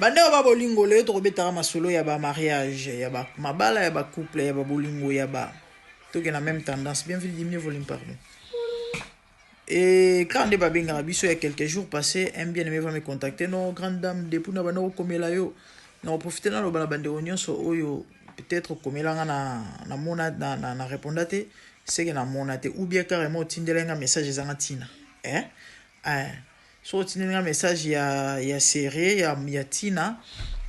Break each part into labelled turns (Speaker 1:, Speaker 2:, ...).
Speaker 1: bande ba bolingo le to betara masolo ya ba mariage ya ba mabala ya ba couple ya ba bolingo ya ba to que la même tendance. Bienvenue diminuer volume pardon. Et quand on débat bien il y a quelques jours passés, un bien-aimé va me contacter. Non, grande dame, depuis nous avons comme la yo, nous profiter dans le bande oignon so oyo peut-être comme la na mona na répondate, c'est que na monate ou bien carrément tindelenga message zangatina. So tindelenga message ya serré ya tina,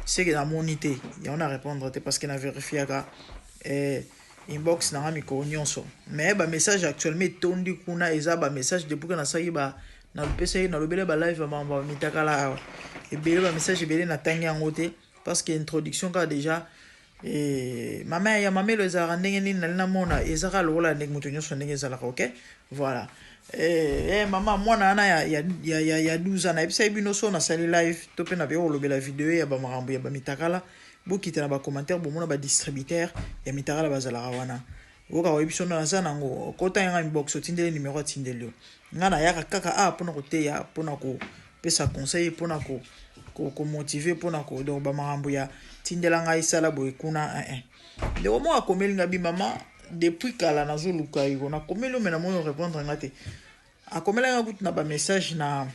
Speaker 1: c'est que na monité. Il y en a répondre parce que na vérifié que inbox na micro nyonso mais ba message actuellement tondi kuna eza ba message depuis que na sayi ba na pesa na lobele ba live ba mitakala et bele ba message bele na tangi ngote parce que introduction ka déjà mama ya mama le za ndenge nini na mona ezaka lola ndenge mutu nyonso ndenge za la OK voilà mama mwana ana ya 12 ans na episa bino so na sali live to pe na be lobela video ya ba marambo ya ba mitakala bokite na ba commentaire bomona ba distributeur ya mitara bazala wana oka webiso na sana ngo kota yanga inbox otindele numéro atindele ngana yaka kaka pona koteya pona ko pesa conseil pona ko motiver pona ko donc ba marambo ya tindela ngai sala boy kuna le moment akomelinga bi mama depuis kala nazo luka iko na komelo mena moyo répondre ngate akomelinga kutu na ba message na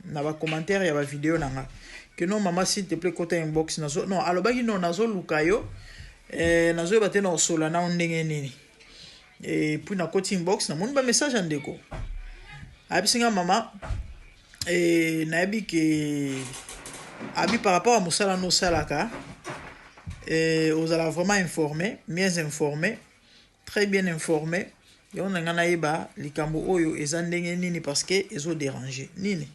Speaker 1: ba commentaire ya ba vidéo nanga que non maman s'il te plaît côté inbox nazo non alobaki non nazo lukayo nazo ba tena osola na ndenge nini et puis na côté inbox na mon ba message andeko abisinga maman na yabi que abi par rapport à musala no salaka aux ala vraiment informé bien informé très bien informé et on ngana yeba likambo oyo ezandenge nini parce que ezo déranger nini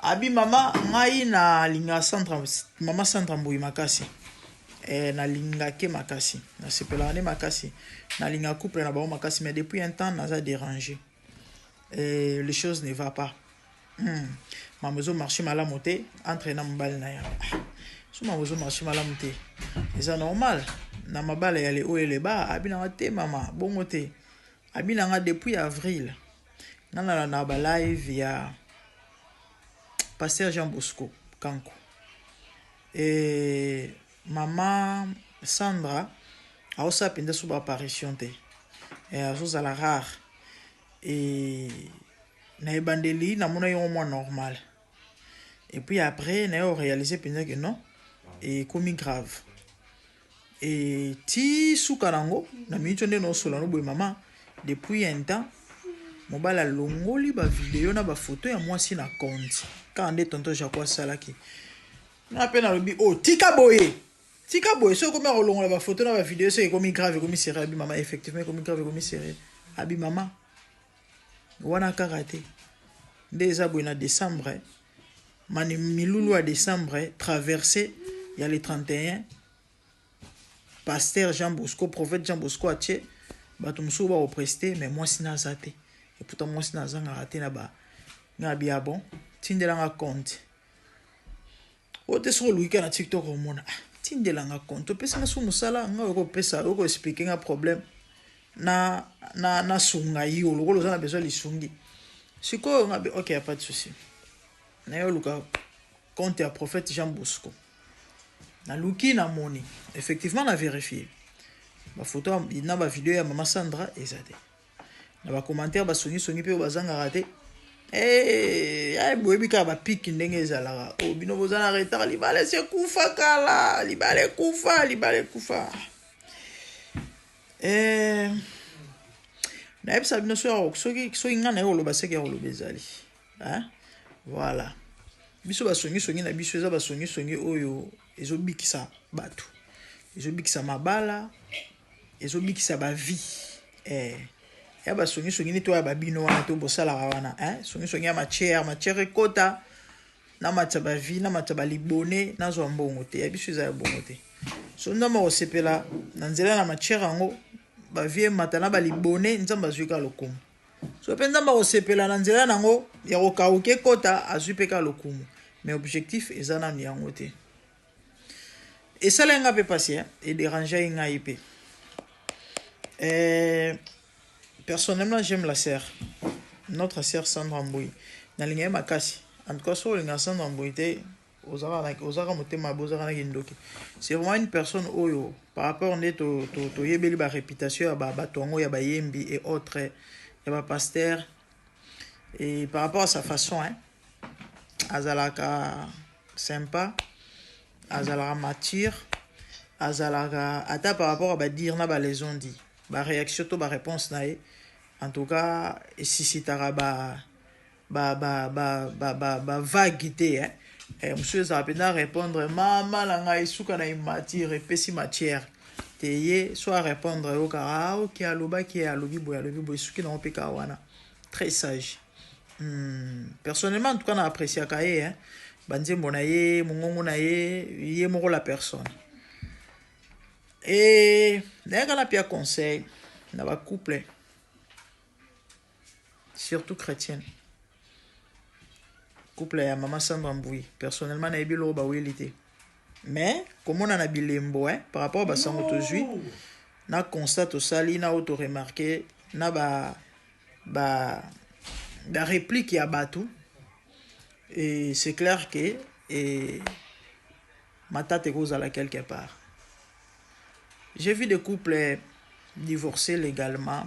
Speaker 1: abi mama ngai na linga centre mama centre mbuyi makasi na linga ke makasi na sepela ne makasi na linga couple na ba makasi mais depuis un temps naza dérangé les choses ne va pas mamezo marché malamoté entre na mbali na ya so mamezo marché malamoté c'est normal na mabala ya le o ele ba abi na te mama bongo te abi na nga depuis avril na ba live ya Pasteur Jean Bosco Kanko et maman Sandra a aussi appelé sur apparition te et a chose à la rare et na ebandeli na mona yo moins normal et puis après na réalisé que non et comme grave et ti sukarango na mincho ndeno solo no boy maman depuis un temps mobala longoli ba vidéo na ba photo ya moi si na compte quand on est tonton Jacques Salaki na pena lobi tika boye so comme on la photo na ba vidéo c'est comme grave comme sérieux abi maman effectivement comme grave comme sérieux abi maman wana karaté déjà boy na décembre mani milulu à décembre traversé il y a les 31 pasteur Jean Bosco prophète Jean Bosco atie batumso ba oprester mais moi si na zate et pourtant moi si na zanga raté na ba na bien bon tindela nga compte ote so luika na TikTok omona tindela nga compte pesa na su musala nga ko pesa ko expliquer nga problème na sunga yo lokolo za na besoin li sungi siko nga OK y a pas de souci na yo luka compte ya prophète Jean Bosco na luki na moni effectivement na vérifier ba photo na ba vidéo ya maman Sandra ezate na ba commentaire ba songi pe bazanga raté boyebi kaka bapiki ndenge ezalaka bino boza na retard libale se kufa kala libale kufa nayebisa bino soki nga na yo koloba seke ya koloba ezali voilà biso basongisongi na biso eza basongisongi oyo ezobikisa bato ezobikisa mabala ezobikisa bavie ya ba songi ni to ya babino wana to bosala wana songi ya matière kota na mataba vie na mataba libone na zo mbongo te ya biso za bongo te so ndama osepela na nzela na matière ngo ba vie matana ba libone nzamba zwika lokumu so pe ndama osepela na nzela nango ya kokauke kota azwipeka lokumu mais objectif ezana ni yango te et ça lenga pe passer et déranger nga ipe personnellement j'aime la sœur notre sœur Sandra Mboui na linga makasi en tout cas so linga Sandra Mboui te ozaka motema bozaka na kindoki. C'est vraiment une personne oyo par rapport à to yebeli ba réputation ya ba tongo ya ba yembi et autres ya ba pasteur et par rapport à sa façon azalaka sympa, azalaka mature, azalaka ata par rapport à ba dire na ba les ont dit ba réaction to ba réponse na ye en tout cas suscitera vaguité monsieur zapenda répondre mama la ngai suka na matière et pesi matière teye soit répondre au kara ok aloba ki alobi boy suki na opeka wana très sage. Personnellement en tout cas na apprécié kaye banzembo na ye mongongo na ye moko la personne et d'ailleurs na pia conseil na ba couple surtout chrétienne couple ya Maman Sandra Mboui personnellement na ebilo ba welité mais comme on a bilembo par rapport ba sango tozui na constate au sali na auto remarqué na ba réplique ya batou et c'est clair que ma tante cause à la quelque part. J'ai vu des couples divorcer légalement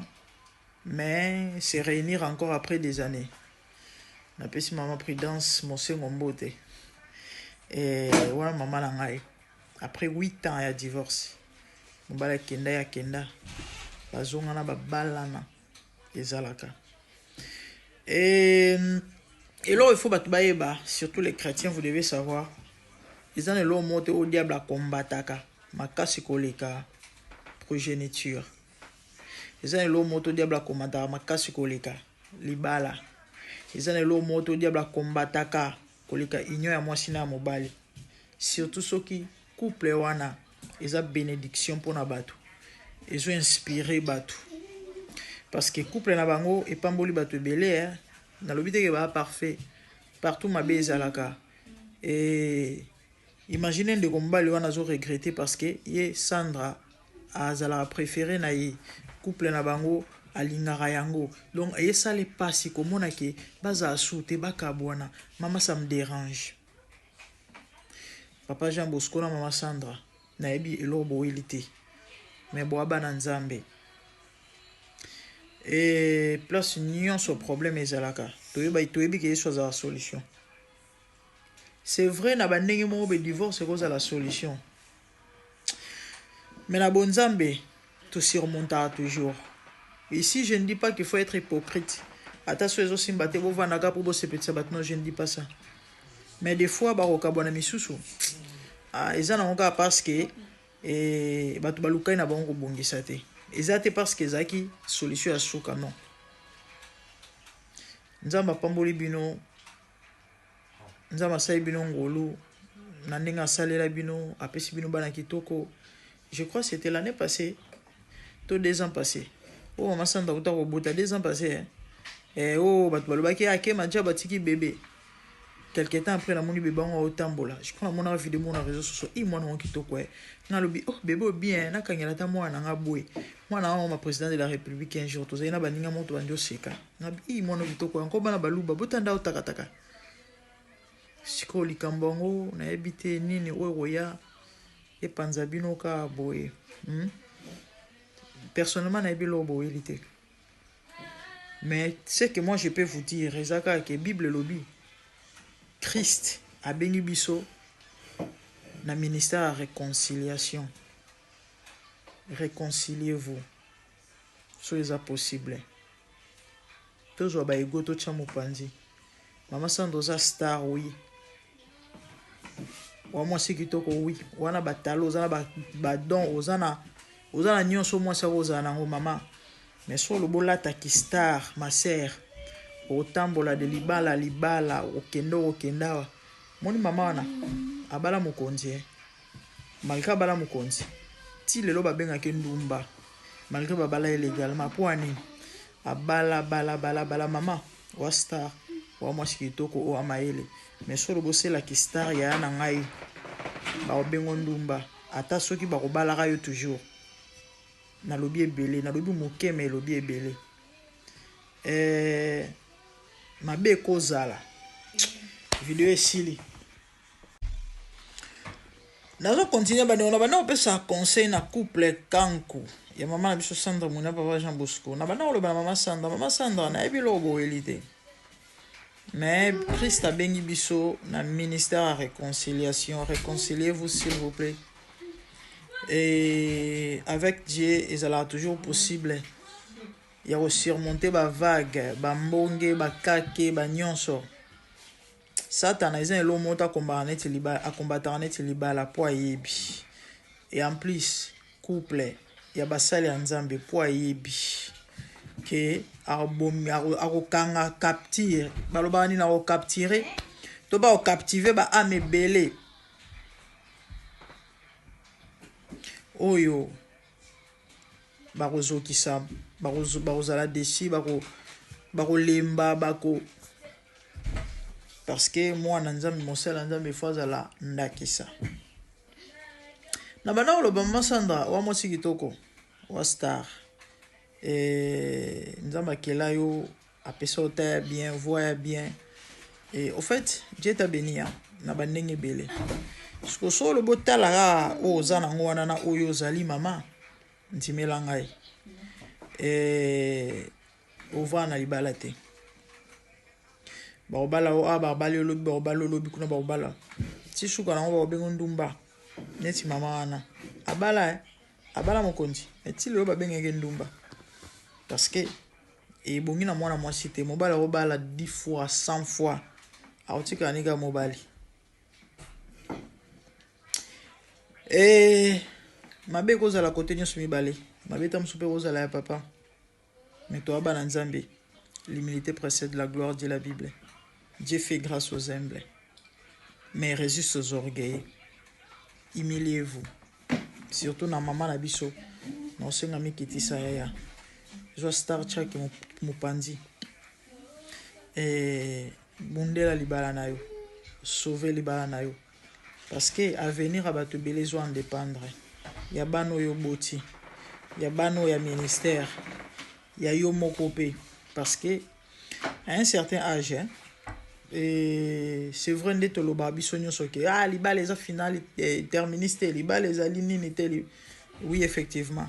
Speaker 1: mais se réunir encore après des années. Na pesi maman prudence mose ngombote et wana maman na ngai après 8 ans ya divorce mobala kenda bazonga na babalana ezalaka et là il faut batubayeba surtout les chrétiens vous devez savoir ils ont le mot au diable a combataka makasi koleka progéniture ils ont le mot au diable a combataka makasi koleka libala. Ils ont le mot au diable à combataka kolika union ya mwasi na mobali surtout ceux qui couple wana ils ont bénédiction pour na bato ils ont inspiré bato parce que couple na bango et pamboli bato belé na lobité que ba parfait partout ma bezalaka et imaginez de combali wana zo regretter parce que ye Sandra azala préféré na ye couple na bango alingaka yango donc esale pasi komona ke baza asute bakabwana mama ça me dérange papa Jean Bosco na Maman Sandra na ebi elo boilité mais boaba na nzambe et place union sur problème ezalaka toyebi ke yeso za solution c'est vrai na bandenge mo be divorce cause la solution mais na bonzambe to surmontera toujours. Ici, je ne dis pas qu'il faut être hypocrite. Attention, les aussi mbaté bo vanaka pour bo sepetsa batno, je ne dis pas ça. Mais des fois, baroka bona misusu. Eza na ngoka parce que batu balukai na bango bongisa te. Eza te parce que zaki solution ya suka non. Nzamba pamboli bino. Nzamba sai bino ngolu. Na ndenga salela bino, apesi bino bana kitoko. Je crois que c'était l'année passée. Tout 2 ans passés. Oh, Maman Sandra kuta ko bota 2 ans passés oh batu balobaki ake manja batiki bébé quelque temps après la moni bébé on otambola je crois mon vidéo mon réseau sociaux mwana on kitoko na lobi oh bébé bien na kangela ta mwana nga boy mwana wa ma président de la république un jour tozai na baninga moto banjo seka na mwana kitoko encore bana baluba botanda otakataka siko likambongo na ebité nini oya e panza bino ka boy personnellement na ebilo boilité mais ce que moi je peux vous dire ezaka que Bible lobby Christ a béni biso na ministère de réconciliation réconciliez-vous soyez possible toujours ba ego to cha mopanzi Maman Sandra za star oui wa moi c'est kitoko oui wana batalo za ba don ozana nyonso mwasi akozala nango mama mais so lobola taki star ma sœur otambola de libala okenda moni mama wana abala mokonzi malgré abala mokonzi ti lelo babengaki ndumba malgré babala illégalement po ani abala bala mama wa star wa mwasi kitoko o amaele mais so lobosela ki star ya na ngai ba obengo ndumba ata soki bakobalaka yo toujours na lobi ebele na lobi moke mais lobi ebele mabe kozala video esili nazo continuer ba on a bana opesa conseil na couple kanku ya mama na biso Sandra Muna papa Jean Bosco na bana oloba mama Sandra na ebilo boelite mais Christ a bengi biso na ministère à réconciliation, réconciliez-vous s'il vous plaît, et avec Dieu il sera toujours possible ya surmonter ba vague ba mbonge ba kake ba nyonso. Satan a un mota combattre net libala po yebi. Et en plus couple ya basali ya nzambe po yebi que arokanga capture baloba ni na capturer to ba captiver ba ame belé oyo barozo kisa barozala desi bako lemba bako. Parce que moi nanzambe mosala nzambe faza la ndakisa na bana lo bamba Sandra wa mosi kitoko wa star et nzamba kela yo apesa ota bien voix bien et au fait Dieu t'a béni na bandenge belé parce que solo botala ga o zana ngwana na oyo zali mama ntimela ngai et ova na libala te baobala o ababali olobi baobala olobi kuna baobala ti suka na ngo babengo ndumba neti mama wana abala mokonzi eti lelo babengeke ndumba parce que e bongi na mwana mwasi te mobala obala 10 fois 100 fois aotika nika mobali et mabe kozala kote nyonso mibale mabe ta msupe kozala ya papa mais toi bana nzambe l'humilité précède la gloire dit la Bible. Dieu fait grâce aux humbles, mais résiste aux orgueilleux. Humiliez-vous. Surtout na maman na biso. Na senga mikiti sa ya. Je star chak mupandi. Et bundela libala na yo. Sauver libala na yo. Parce que avenir abatu belezo en dépendre. Ya bano yo boti. Ya bano ya ministère. Ya yo mokope. Parce que à un certain âge, et c'est vrai que le babi sonyo soke liba les a final terministe liba les alignes oui effectivement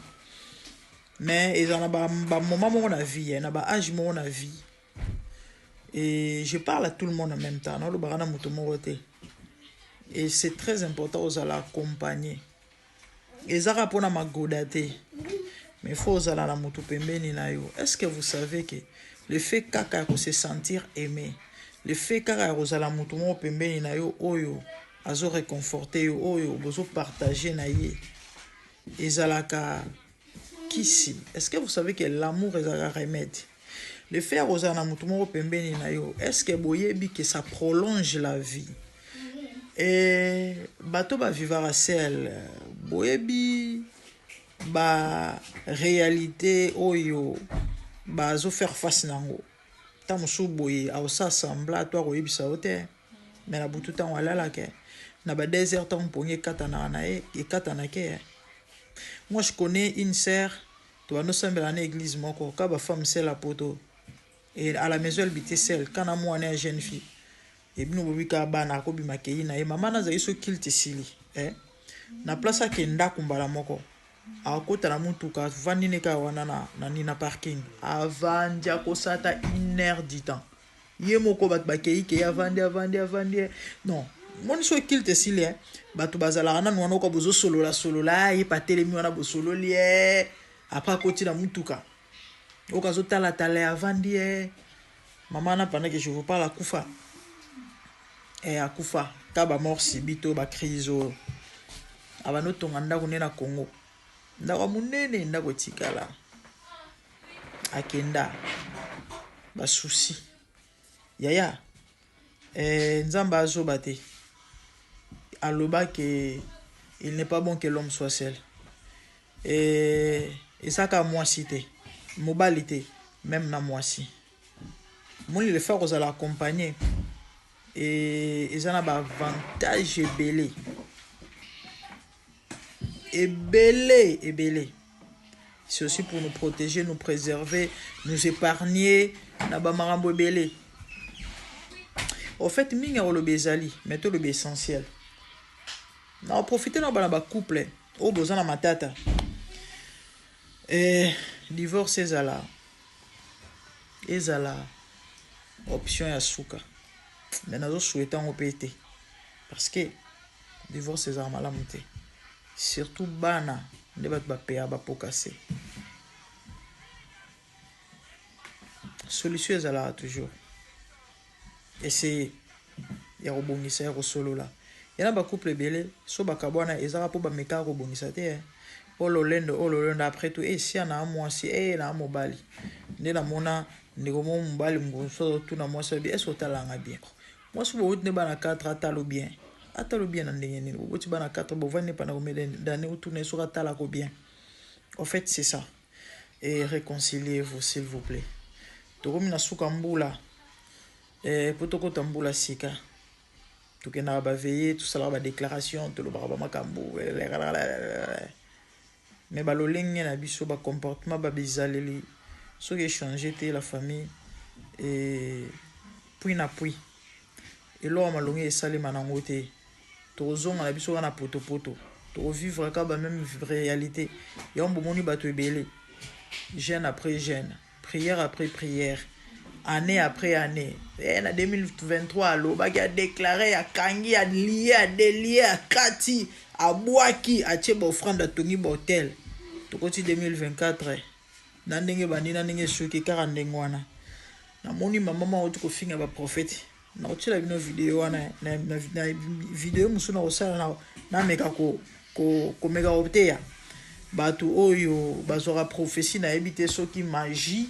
Speaker 1: mais ils en a ba moment mon avis na ba âge mon avis et je parle à tout le monde en même temps le barana motomorote et c'est très important aux ala accompagner et ça rapona magodate mais faut aux ala la moto pembeni na yo. Est-ce que vous savez que le fait kaka se sentir aimé, le fait kaka kozala mutu mo pembeni na yo oyo azo réconforter yo oyo bozo partager na ye ezalaka kisi. Est-ce que vous savez que l'amour est un remède? Le fait kozala mutu mo pembeni na yo, est-ce que boyebi que ça prolonge la vie? Et bato ba vivre à sel boyebi ba réalité oyo bazo faire face nango ta musu boye au sa sembla toi koyebisa ote mais na butu ta wala la ke na ba désert ta mponye katana na e katana ke. Moi je connais une sœur toi nous sommes dans l'église moko ka ba femme c'est la poto et à la maison elle bitait seule kana moi na jeune fille et bino bobika bana ko bima ke na e mama na za iso kilte sili na place ke ndako mbala moko akota na mutuka vandi neka wana na nina parking avandia kosata 1 heure du temps ye moko bat bakei ke avandi non moni so kilte sili batu bazala na nwana ko bozo solola ye patelemi wana bo sololi apa koti na mutuka okazo tala avandi mama na pendant que je vous parle akufa akufa kaba morsi bito ba krizo abano tonga ndako na Congo ndako munene ndako tikala akenda ba souci yaya nzamba azoba te aloba que il n'est pas bon que l'homme soit seul et ça ka moi cité mobilité même na moi si mon le faire aux accompagner et ils en a avantage belé. C'est aussi pour nous protéger, nous préserver, nous épargner na ba marambo belé. Au fait minga le bezali mais tout le essentiel na profiter na bana ba couple o bozana matata divorce ezala option ya suka mais nazo souhaiter ngo pété parce que divorce ezala malamu te surtout bana nde bato bapeya bapokase solution ezalaka toujours essayer ya kobongisa ya kosolola yana bacouple ebele so bakabwana ezaka mpo bamekaka kobongisa te ololendo après tout si ana mwasi na mobali nde namona ndeko mo mobali moso tuna mwasi bien est-ce otalanga bien mwasi bouti ne bana 4 atalo bien na ndenge nini bouti bana 4 bovani pendant combien d'années autourner sur atala ko bien en fait c'est ça et réconciliez-vous s'il vous plaît tokomi na suka mbula potoko tambula sika tokenda baveye tosala ba déclaration tolobaka bamakambo mais balolenge na biso ba comportement babizaleli soki échanger te la famille puis na puis eloko malongi esalema nango te tokozonga na biso wana potopoto tokovivre ka bameme réalité yango bomoni bato ebele jeune après jeune prière après prière année après année na 2023 alobaki adéclaré akangi alie adelie akati abwaki atie baofrande atongi bahotel tokoti 2024 na ndenge bandi na ndenge soki kaka ndenge wana namoni mama oti kofinga baprofete nakotiela bino video wana na video mosusu nakosala nameka komeka koteya bato oyo bazwaka prophétie nayebi te soki magie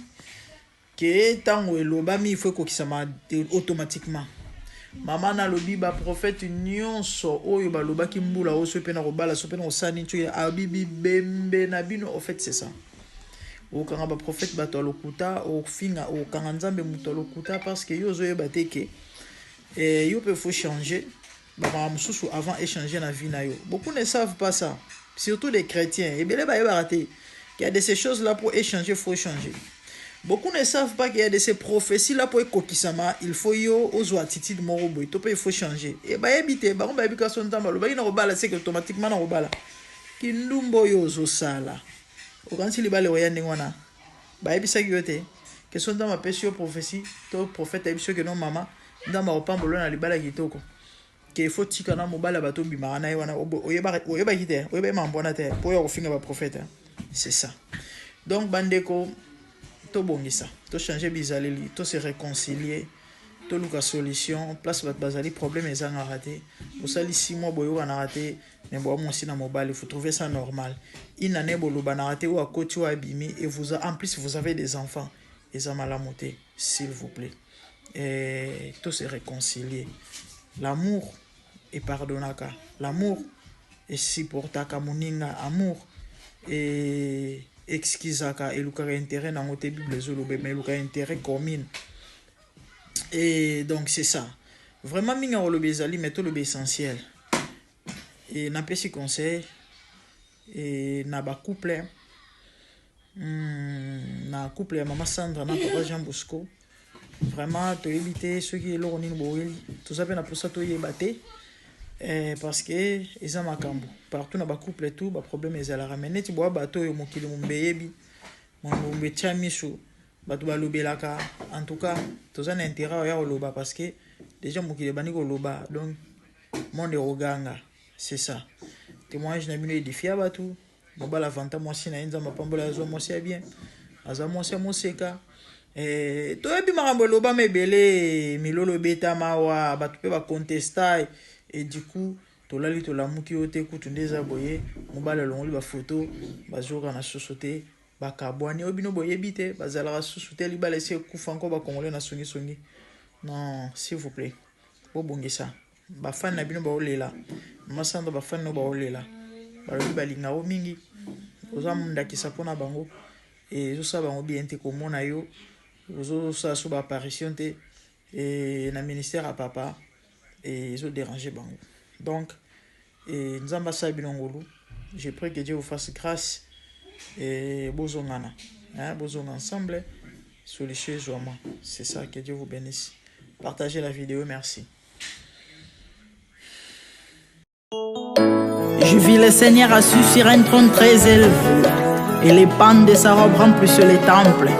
Speaker 1: ke ntango elobami ifo ekokisama automatiquement mama nalobi baprofete nyonso oyo balobaki mbula oyo so mpe na kobala so mpe na kosala nini soki abibi bembe na bino en fait c'est ça okanga baprofete bato ya lokuta ofinga okanga nzambe moto ya lokuta parce que yo ozoyeba te ke yo mpe faut changer bamama mosusu avant échanger na vie na yo beaucoup ne savent pas ça surtout les chrétiens ebele bayebaka te qu'il y a de ces choses là pour échanger faut changer. Beaucoup ne savent pas qu'il y a de ces prophéties là pour ekokisama il faut yo ozwa attitude moko boy to pe il faut changer et bayebite bango bayebika son temps balo bayina kobala c'est que automatiquement na kobala kindumbo yo ozosala okansi libale oya ndenge wana bayebisaki yo te que son temps apesi yo prophétie to prophète ayebiso ke non mama ndamba opambolo na libala kitoko ke faut tika na mobala bato bimaka na ye wana oyebaki te oyeba mbona te po ya kofinga baprofete c'est ça donc bandeko to bongisa to changer bizaleli to se réconcilier to luka solution place bat bazali problème ezanga raté osali 6 mois boyo na raté mais bo mwasi na mobile faut trouver ça normal une année boloba na raté ou à côté ou abimi et vous en plus vous avez des enfants ezamala monter s'il vous plaît et to se réconcilier l'amour et pardonnaka l'amour et supportaka moninga amour et excusaka elukaka intérêt nango te bible ezolobe mais elukaka intérêt commune et donc c'est ça vraiment minga olobe ezali mais tolobe essentiel et napesi conseil et na bacouple na couple ya mama Sandra na papa Jean Bosco vraiment toyebi te soki eloko nini boyeli toza mpe na posa toyeba te parce que eza makambo partout na bacouple tout baproblème ezalaka mais neti boya bato oyo mokili mombeyebi mombe tia miso bato balobelaka en tout cas toza na intérêt ya koloba parce que déjà mokili ebandi koloba donc monde ekoganga c'est ça témoignage na bino édifia bato mobala vanta mwasi na ye nzambe apambola azwa mwasi ya bien aza mwasi ya moseka toyebi makambo elobama ebele milolo ebetama wa bato mpe bacontesta et du coup tolali tolamuki yo te kutu nde eza boye mobali alongoli bafoto bazoka na susu te bakabwani oyo bino boyebi te bazalaka susu te libala esi ekufa nko bakongole na songisongi non s'il vous plaît bobongisa bafani na bino baolela masando bafani no baolela balobi balingao mingi oza ndakisa mpona bango ezosala bango bien te komona yo ozosala so baapparition te na ministère ya papa ezodéranger bango donc nzambe asala bino ngolu je prie que Dieu vous fasse grâce et bozongana bozonga ensemble solution ezwama c'est ça que Dieu vous bénisse partagez la vidéo merci. Je vis le Seigneur assis sur un trône très élevé, et les pans de sa robe remplissent les temples.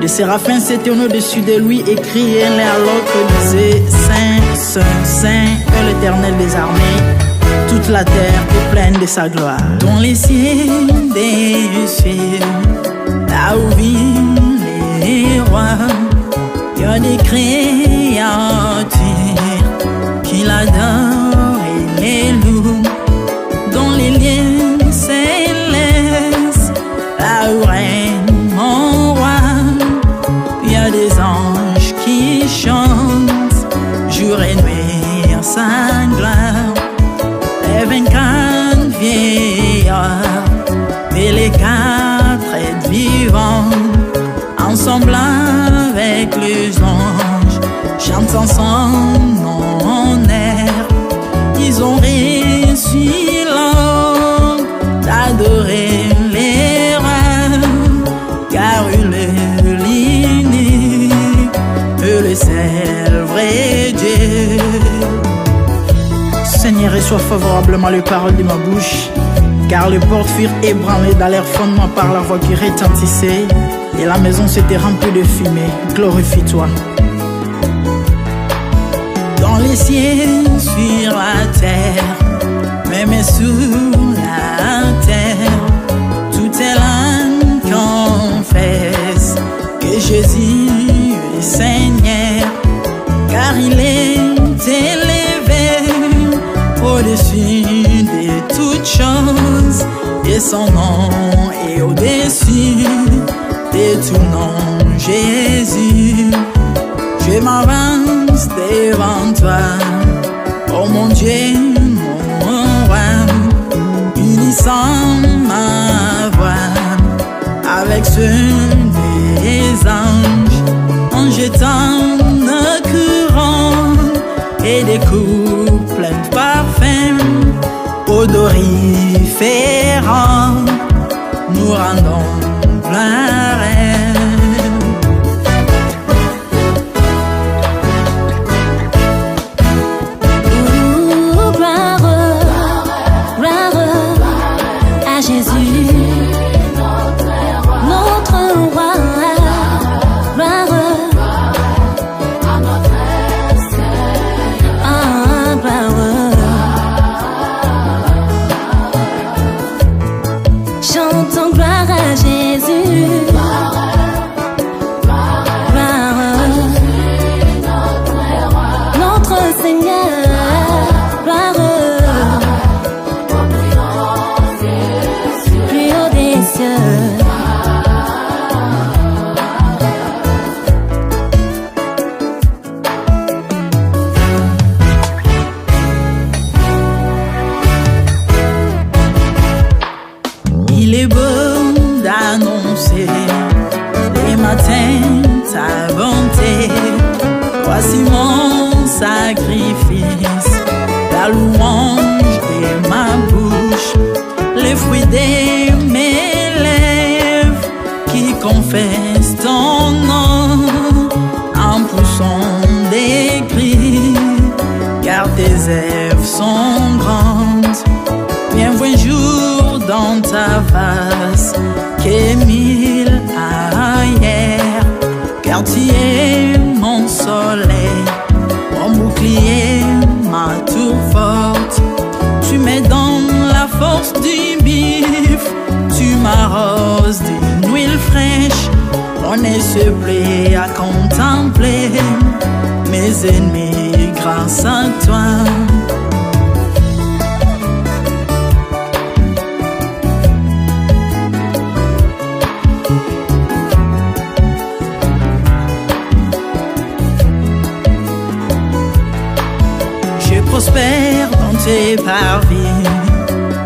Speaker 1: Les séraphins s'étaient au-dessus de lui et criaient l'un à l'autre, disaient Saint, Saint, Saint est l'Éternel des armées. Toute la terre est pleine de sa gloire. Dans les cieux des cieux, là où vivent les rois, il y a des créatures qui l'adorent et les louent. Dans les lieux célestes, là où règne mon roi, il y a des anges qui chantent jour et nuit en sa gloire. Les 24 vieillards et les 4 êtres vivants, ensemble avec les anges, chantent en son air. Ils ont réussi l'ordre d'adorer les rois, car il est l'unique, le seul vrai Dieu. Seigneur, reçois favorablement les paroles de ma bouche, car les portes furent ébranlées dans leur fondement par la voix qui retentissait, et la maison s'était remplie de fumée. Glorifie-toi. Dans les cieux, sur la terre, même sous la terre, tout est l'âme confesse que Jésus est Seigneur, car il est élevé au-dessus de toutes choses, et son nom est au-dessus de tout nom. Jésus, je m'avance devant toi, oh mon Dieu, mon roi, unissant ma voix avec ceux des anges, en jetant un courant et des coups pleins de parfums odoriférants, nous rendons plein rêve.
Speaker 2: Chantons gloire à Jésus. Notre Seigneur. Plus haut des cieux.
Speaker 1: Il est beau d'annoncer les matins ta bonté. Voici mon sacrifice, la louange de ma bouche, les fruits de mes lèvres qui confessent ton nom en poussant des cris, car tes œuvres sont grandes. Bienvenue jour dans ta face, que mille ailleurs, car tu es mon soleil, mon bouclier, ma tour forte. Tu me donnes la force du bif, tu m'arroses d'une huile fraîche. On est se plaît à contempler mes ennemis grâce à toi. Prospère dans tes parvis,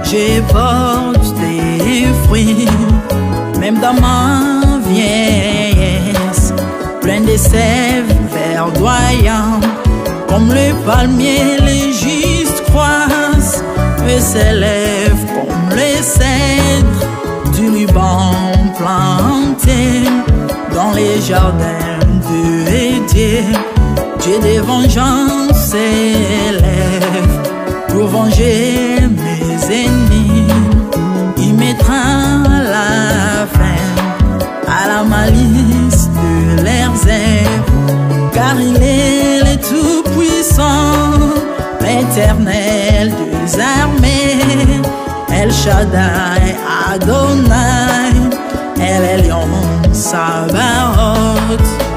Speaker 1: je porte des fruits, même dans ma vieillesse, plein de sève verdoyant, comme le palmier les justes croissent, et s'élèvent comme les cèdres du Liban planté dans les jardins de Dieu. Dieu des vengeances s'élève pour venger mes
Speaker 3: ennemis. Il mettra la fin à la malice de leurs œuvres, car il est le Tout-Puissant, l'Éternel des armées, El Shaddai Adonai, El Elyon Sabaoth.